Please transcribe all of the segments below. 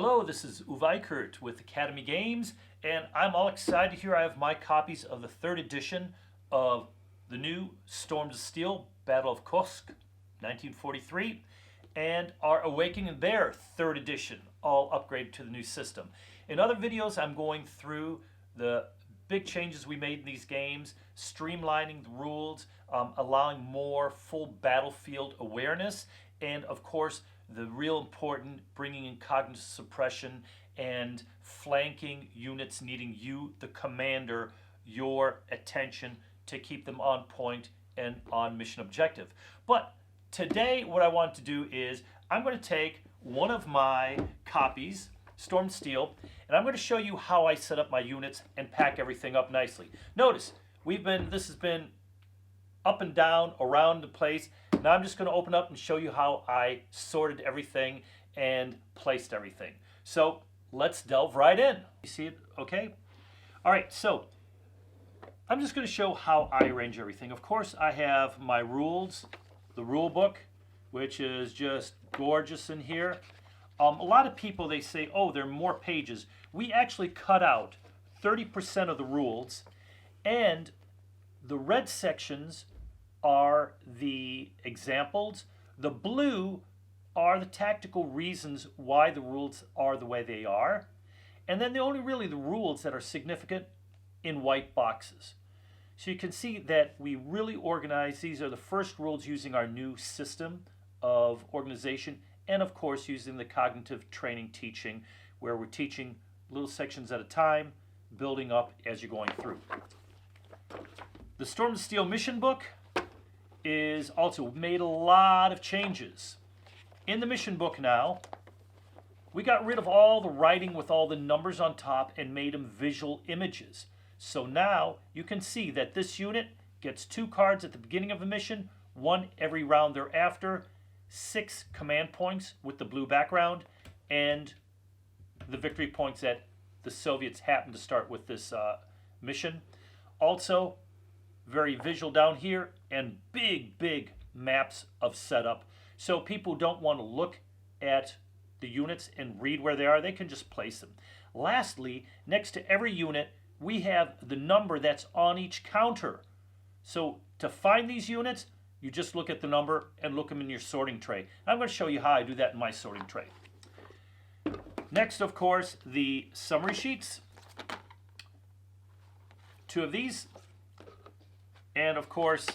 Hello, this is Uwe Gehts with Academy Games, and I'm all excited here. I have my copies of the third edition of the new Storms of Steel, Battle of Kursk, 1943, and our Awakening their third edition, all upgraded to the new system. In other videos, I'm going through the big changes we made in these games, streamlining the rules, allowing more full battlefield awareness, and of course, the real important bringing in cognitive suppression and flanking units needing you, the commander, your attention to keep them on point and on mission objective. But today what I want to do is I'm going to take one of my copies, Storm Steel, and I'm going to show you how I set up my units and pack everything up nicely. Notice, this has been up and down around the place. Now I'm just going to open up and show you how I sorted everything and placed everything. So let's delve right in. You see it okay? All right, so I'm just going to show how I arrange everything. Of course, I have my rules, the rule book, which is just gorgeous in here. A lot of people, they say, oh, there are more pages. We actually cut out 30% of the rules, and the red sections are the examples. The blue are the tactical reasons why the rules are the way they are. And then the rules that are significant in white boxes. So you can see that we really organize. These are the first rules using our new system of organization, and of course using the cognitive training teaching, where we're teaching little sections at a time, building up as you're going through. The Storm of Steel mission book is also made a lot of changes. In the mission book now, we got rid of all the writing with all the numbers on top and made them visual images. So now you can see that this unit gets 2 cards at the beginning of a mission, 1 every round thereafter, 6 command points with the blue background, and the victory points that the Soviets happened to start with this mission. Also, very visual down here, and big maps of setup. So people don't want to look at the units and read where they are. They can just place them. Lastly, next to every unit, we have the number that's on each counter. So to find these units, you just look at the number and look them in your sorting tray. I'm going to show you how I do that in my sorting tray. Next, of course, the summary sheets. 2 of these. And of course,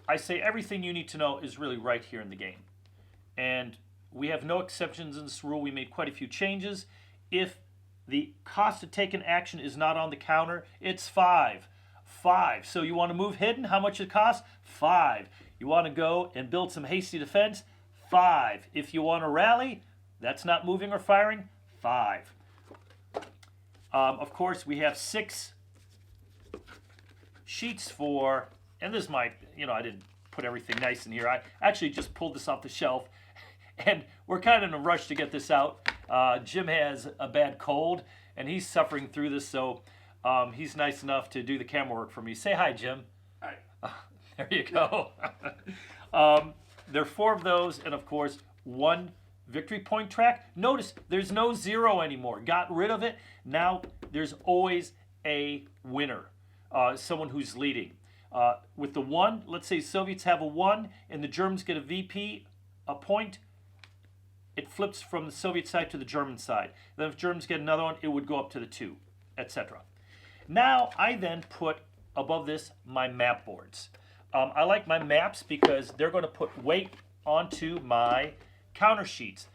I say everything you need to know is really right here in the game. And we have no exceptions in this rule. We made quite a few changes. If the cost to take an action is not on the counter, it's 5. 5. So you want to move hidden, how much it costs? 5. You want to go and build some hasty defense? 5. If you want to rally, that's not moving or firing? 5. Of course, we have 6 sheets for, and this might, I didn't put everything nice in here. I actually just pulled this off the shelf, and we're kind of in a rush to get this out. Jim has a bad cold, and he's suffering through this, so he's nice enough to do the camera work for me. Say hi, Jim. Hi. There you go. There are 4 of those, and of course, 1 victory point track. Notice there's no 0 anymore. Got rid of it. Now there's always a winner. Someone who's leading. With the 1, let's say Soviets have a 1 and the Germans get a VP, a point, it flips from the Soviet side to the German side. Then if Germans get another one, it would go up to the 2, etc. Now I then put above this my map boards. I like my maps because they're going to put weight onto my counter sheets.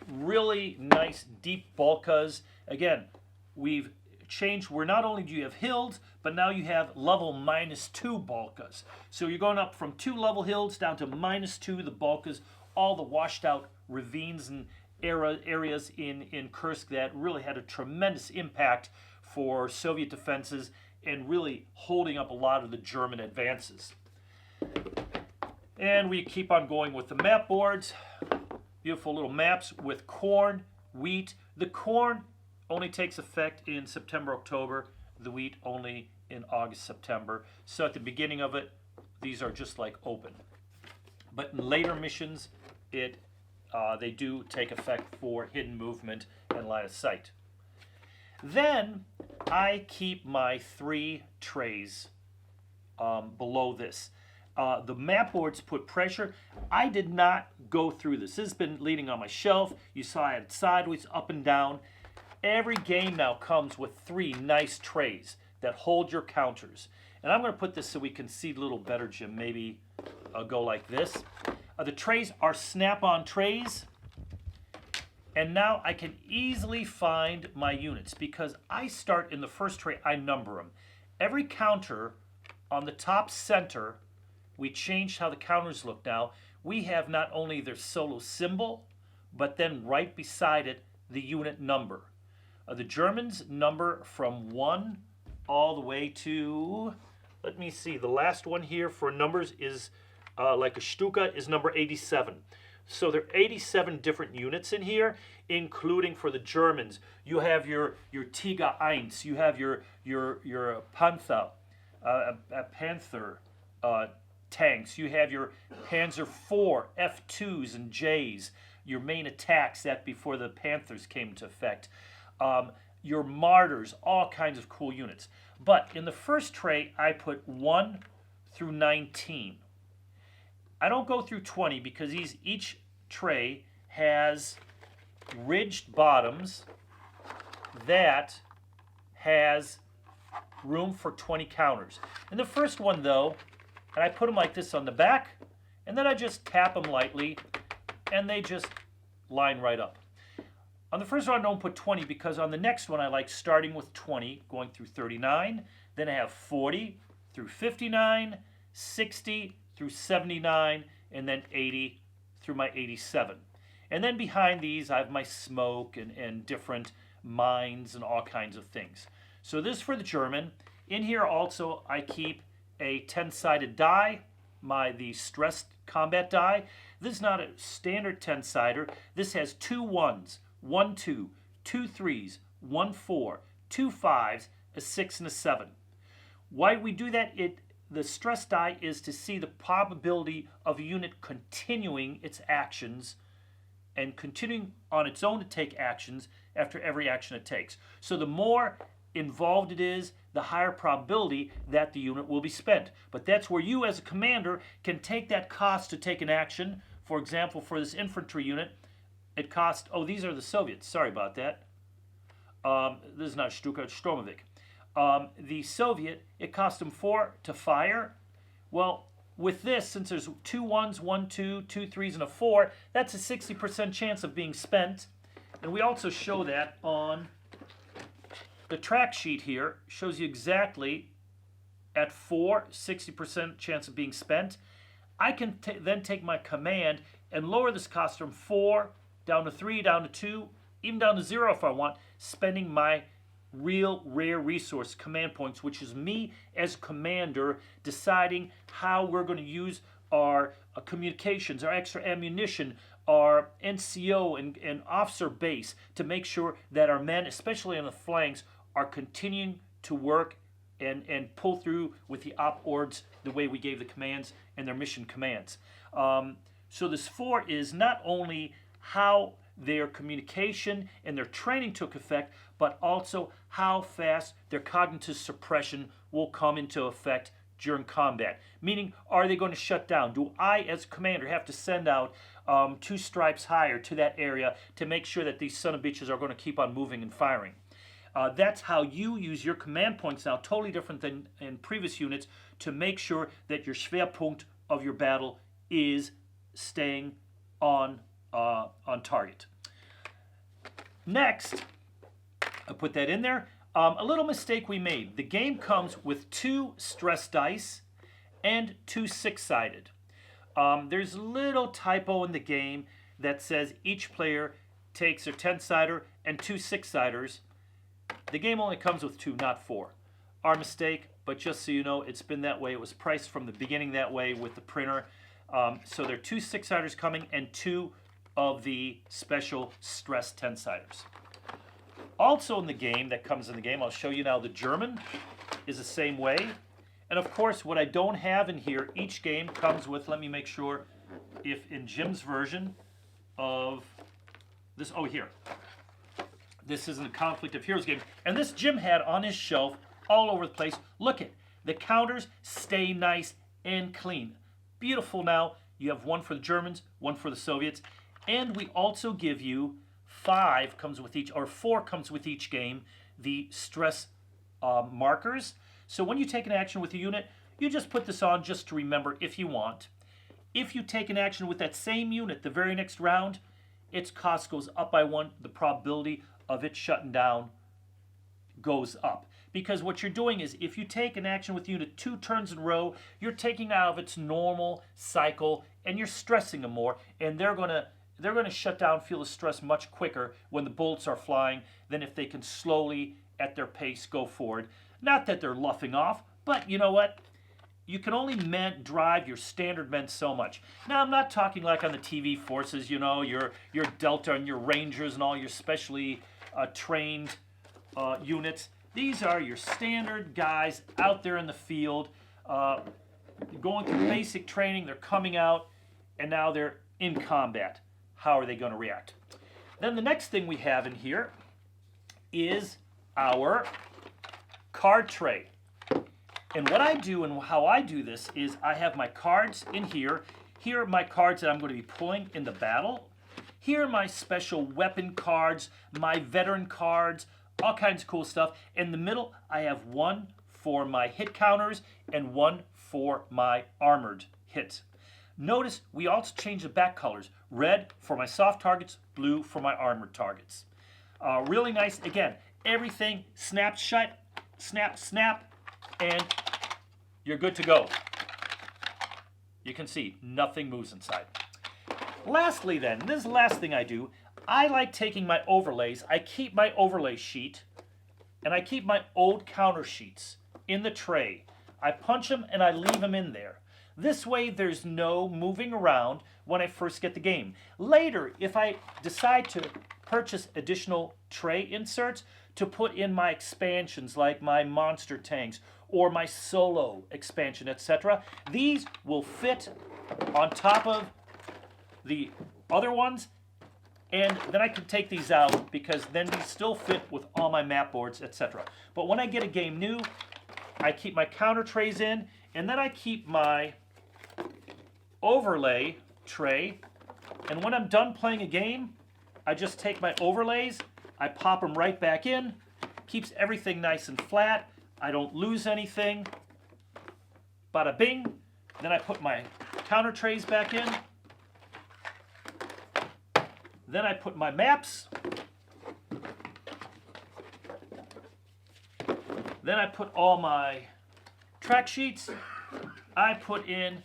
Really nice deep bulkas. Again, we've changed where not only do you have hills, but now you have level -2 bulkas. So you're going up from 2 level hills down to -2 the bulkas, all the washed out ravines and areas in Kursk that really had a tremendous impact for Soviet defenses and really holding up a lot of the German advances. And we keep on going with the map boards. Beautiful little maps with corn, wheat. The corn only takes effect in September, October. The wheat only in August, September. So at the beginning of it, these are just like open. But in later missions, it they do take effect for hidden movement and line of sight. Then I keep my 3 trays below this. The map boards put pressure. I did not go through this. This has been leaning on my shelf. You saw I had sideways, up and down. Every game now comes with 3 nice trays that hold your counters. And I'm going to put this so we can see a little better, Jim. Maybe I'll go like this. The trays are snap-on trays. And now I can easily find my units because I start in the first tray, I number them. Every counter on the top center, we changed how the counters look now. We have not only their solo symbol, but then right beside it, the unit number. The Germans number from 1 all the way to, let me see, the last one here for numbers is like a Stuka is number 87. So there are 87 different units in here, including for the Germans. You have your Tiger 1, you have your Panther, Panther tanks, you have your Panzer IV, F2s and Js, your main attacks that before the Panthers came into effect. Your Martyrs, all kinds of cool units. But in the first tray, I put 1 through 19. I don't go through 20 because each tray has ridged bottoms that has room for 20 counters. In the first one though, and I put them like this on the back, and then I just tap them lightly, and they just line right up. On the first one I don't put 20 because on the next one I like starting with 20, going through 39, then I have 40 through 59, 60 through 79, and then 80 through my 87. And then behind these I have my smoke and different mines and all kinds of things. So this is for the German. In here also I keep a 10-sided die, the stressed combat die. This is not a standard 10-sider. This has 2 1s, 1 2, 2 3s, 1 4, 2 5s, a 6, and a 7. Why we do that? The stress die is to see the probability of a unit continuing its actions and continuing on its own to take actions after every action it takes. So the more involved it is, the higher probability that the unit will be spent. But that's where you as a commander can take that cost to take an action. For example, for this infantry unit, it cost, oh, these are the Soviets, sorry about that. This is not Stuka, it's Stromovik. The Soviet, it cost them 4 to fire. Well, with this, since there's 2 1s, 1 2, 2 3s, and a 4, that's a 60% chance of being spent. And we also show that on the track sheet here. Shows you exactly at 4, 60% chance of being spent. I can then take my command and lower this cost from 4 down to 3, down to 2, even down to 0 if I want, spending my real rare resource command points, which is me as commander deciding how we're going to use our communications, our extra ammunition, our NCO and officer base to make sure that our men, especially on the flanks, are continuing to work and pull through with the op ords the way we gave the commands and their mission commands. So this 4 is not only how their communication and their training took effect, but also how fast their cognitive suppression will come into effect during combat. Meaning, are they going to shut down? Do I, as commander, have to send out 2 stripes higher to that area to make sure that these son of bitches are going to keep on moving and firing? That's how you use your command points now, totally different than in previous units, to make sure that your Schwerpunkt of your battle is staying on target. Next, I put that in there. A little mistake we made. The game comes with 2 stress dice and 2 6-sided. There's a little typo in the game that says each player takes their 10-sider and 2 6-siders. The game only comes with 2, not 4. Our mistake, but just so you know, it's been that way. It was priced from the beginning that way with the printer. So there are 2 6-siders coming and 2 of the special stress 10-siders. Also in the game, that comes in the game, I'll show you now, the German is the same way. And of course, what I don't have in here, each game comes with, let me make sure if in Jim's version, of this. Oh, here. This is a Conflict of Heroes game. And this Jim had on his shelf all over the place. Look at the counters stay nice and clean. Beautiful now. You have one for the Germans, one for the Soviets. And we also give you 5 comes with each, or 4 comes with each game, the stress markers. So when you take an action with a unit, you just put this on just to remember if you want. If you take an action with that same unit the very next round, its cost goes up by 1. The probability of it shutting down goes up. Because what you're doing is if you take an action with unit 2 turns in a row, you're taking out of its normal cycle and you're stressing them more, and they're going to shut down, feel the stress much quicker when the bullets are flying than if they can slowly at their pace go forward. Not that they're luffing off, but you know what? You can only drive your standard men so much. Now, I'm not talking like on the TV forces, you know, your Delta and your Rangers and all your specially trained units. These are your standard guys out there in the field, going through basic training. They're coming out, and now they're in combat. How are they going to react? Then the next thing we have in here is our card tray. And what I do and how I do this is I have my cards in here. Here are my cards that I'm going to be pulling in the battle. Here are my special weapon cards, my veteran cards, all kinds of cool stuff. In the middle, I have 1 for my hit counters and 1 for my armored hits. Notice we also change the back colors. Red for my soft targets, blue for my armored targets. Really nice. Again, everything snaps shut, snap, snap, and you're good to go. You can see nothing moves inside. Lastly then, this is the last thing I do. I like taking my overlays. I keep my overlay sheet and I keep my old counter sheets in the tray. I punch them and I leave them in there. This way there's no moving around when I first get the game. Later, if I decide to purchase additional tray inserts to put in my expansions like my monster tanks or my solo expansion, etc., these will fit on top of the other ones, and then I can take these out because then these still fit with all my map boards, etc. But when I get a game new, I keep my counter trays in, and then I keep my overlay tray, and when I'm done playing a game, I just take my overlays, I pop them right back in, keeps everything nice and flat, I don't lose anything, bada bing. Then I put my counter trays back in, then I put my maps, then I put all my track sheets, I put in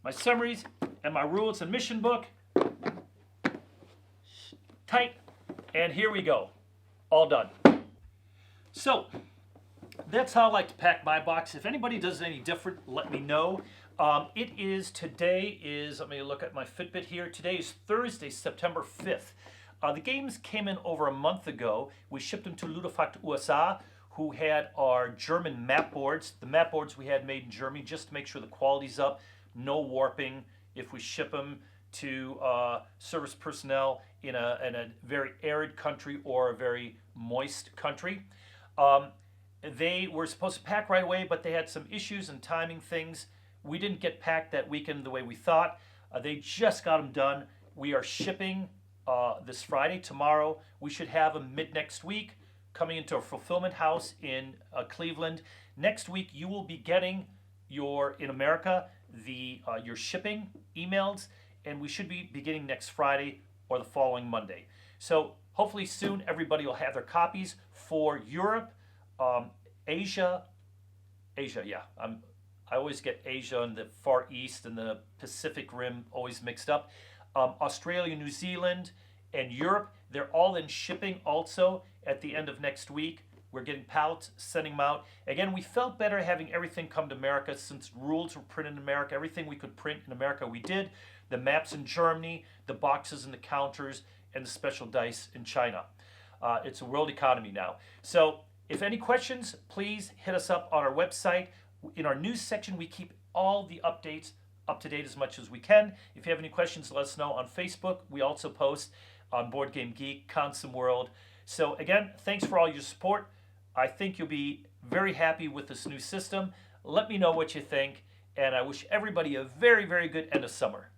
my summaries and my rules and mission book, tight, and here we go, all done. So that's how I like to pack my box. If anybody does any different, let me know. Today is, let me look at my Fitbit here. Today is Thursday, September 5th. The games came in over a month ago. We shipped them to Ludofact USA, who had our German map boards. The map boards we had made in Germany just to make sure the quality's up, no warping. If we ship them to service personnel in a very arid country or a very moist country. They were supposed to pack right away, but they had some issues and timing things. We didn't get packed that weekend the way we thought. They just got them done. We are shipping this Friday, tomorrow. We should have them mid next week, coming into a fulfillment house in Cleveland. Next week, you will be getting in America, your shipping emails, and we should be beginning next Friday or the following Monday. So hopefully soon everybody will have their copies for Europe, Asia, yeah. I always get Asia and the Far East and the Pacific Rim always mixed up. Australia, New Zealand, and Europe, they're all in shipping also at the end of next week. We're getting pallets, sending them out. Again, we felt better having everything come to America since rules were printed in America. Everything we could print in America, we did. The maps in Germany, the boxes and the counters, and the special dice in China. It's a world economy now. So if any questions, please hit us up on our website. In our news section, we keep all the updates up to date as much as we can. If you have any questions, let us know on Facebook. We also post on Board Game Geek, Consum World. So again, thanks for all your support. I think you'll be very happy with this new system. Let me know what you think, and I wish everybody a very, very good end of summer.